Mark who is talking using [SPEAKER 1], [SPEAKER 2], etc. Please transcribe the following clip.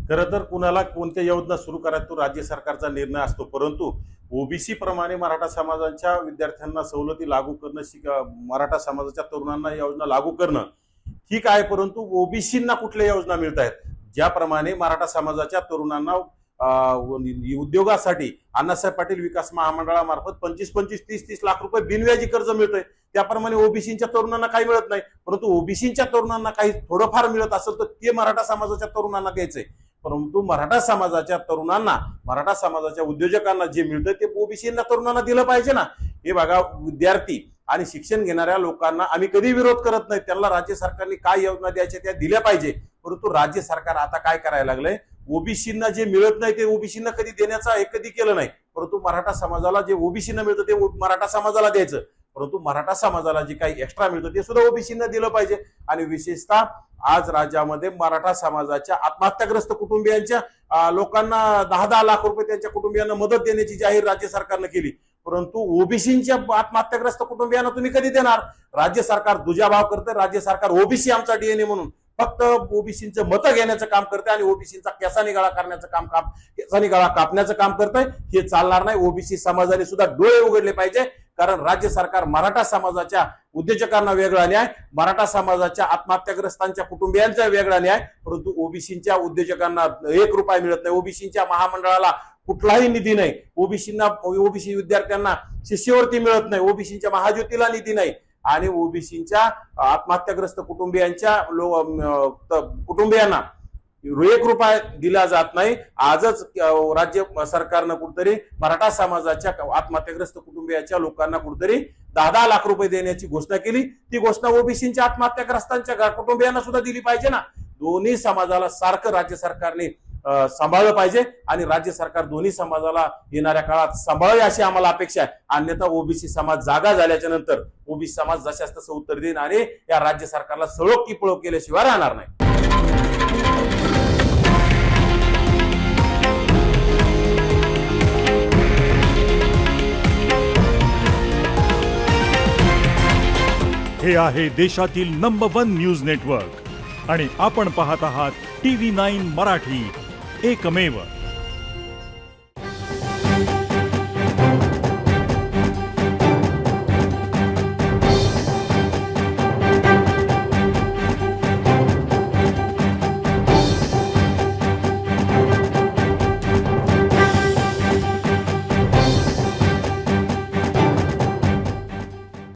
[SPEAKER 1] खरं तर कुणाला कोणत्या योजना सुरू करायचा तो राज्य सरकारचा निर्णय असतो, परंतु ओबीसी प्रमाणे मराठा समाजाच्या विद्यार्थ्यांना सवलती लागू करणं, मराठा समाजाच्या तरुणांना योजना लागू करणं ठीक आहे, परंतु ओबीसींना कुठल्या योजना मिळत आहेत? ज्याप्रमाणे मराठा समाजाच्या तरुणांना उद्योगासाठी अण्णासाहेब पाटील विकास महामंडळामार्फत 25-25, 30-30 लाख रुपये बिनव्याजी कर्ज मिळतंय, त्याप्रमाणे ओबीसीच्या तरुणांना काही मिळत नाही. परंतु ओबीसीच्या तरुणांना काही थोडंफार मिळत असेल तर ते मराठा समाजाच्या तरुणांना द्यायचंय. परंतु मराठा समाजाच्या तरुणांना, मराठा समाजाच्या उद्योजकांना जे मिळतं ते ओबीसींना तरुणांना दिलं पाहिजे ना. हे बघा, विद्यार्थी आणि शिक्षण घेणाऱ्या लोकांना आम्ही कधी विरोध करत नाही, त्यांना राज्य सरकारने काय योजना द्यायच्या त्या दिल्या पाहिजे. परंतु राज्य सरकार आता काय करायला लागलंय, ओबीसींना जे मिळत नाही ते ओबीसींना कधी देण्याचा हे कधी केलं नाही, परंतु मराठा समाजाला जे ओबीसींना मिळतं ते मराठा समाजाला द्यायचं. परंतु मराठा समाजाला जे काही एक्स्ट्रा मिळतं ते सुद्धा ओबीसींना दिलं पाहिजे. आणि विशेषतः आज राज्यामध्ये मराठा समाजाच्या आत्महत्याग्रस्त कुटुंबियांच्या लोकांना 10-10 लाख रुपये त्यांच्या कुटुंबियांना मदत देण्याची जाहीर राज्य सरकारनं केली, परंतु ओबीसींच्या आत्महत्याग्रस्त कुटुंबियांना तुम्ही कधी देणार? राज्य सरकार दुजाभाव करते, राज्य सरकार ओबीसी आमचा डीएनए म्हणून फक्त ओबीसींचं मतं घेण्याचं काम करते आणि ओबीसींचा केसानी गळा करण्याचं केसानी गळा कापण्याचं काम करतंय. हे चालणार नाही. ओबीसी समाजाने सुद्धा डोळे उघडले पाहिजे, कारण राज्य सरकार मराठा समाजाच्या उद्योजकांना वेगळा न्याय, मराठा समाजाच्या आत्महत्याग्रस्तांच्या कुटुंबियांचा वेगळा न्याय, परंतु ओबीसींच्या उद्योजकांना 1 रुपया मिळत नाही, ओबीसींच्या महामंडळाला कुठलाही निधी नाही, ओबीसी विद्यार्थ्यांना शिष्यवृत्ती मिळत नाही, ओबीसींच्या महाज्योतीला निधी नाही आणि ओबीसींच्या आत्महत्याग्रस्त कुटुंबियांना 1 रुपया दिला जात नाही. आजच राज्य सरकारनं कुठतरी मराठा समाजाच्या आत्महत्याग्रस्त कुटुंबियांच्या लोकांना कुठतरी 10-10 लाख रुपये देण्याची घोषणा केली. ती घोषणा ओबीसींच्या आत्महत्याग्रस्तांच्या कुटुंबियांना सुद्धा दिली पाहिजे ना. दोन्ही समाजाला सारखं राज्य सरकारने सांभाळलं पाहिजे आणि राज्य सरकार दोन्ही समाजाला येणाऱ्या काळात सांभाळेल अशी आम्हाला अपेक्षा आहे. अन्यथा ओबीसी समाज जागा झाल्याच्या नंतर ओबीसी समाज जशास तसं उत्तर देईन आणि या राज्य सरकारला सळो की पळो केल्याशिवाय राहणार नाही.
[SPEAKER 2] हे आहे देशातील नंबर 1 न्यूज नेटवर्क आणि आपण पाहत आहात TV9 मराठी, एकमेव.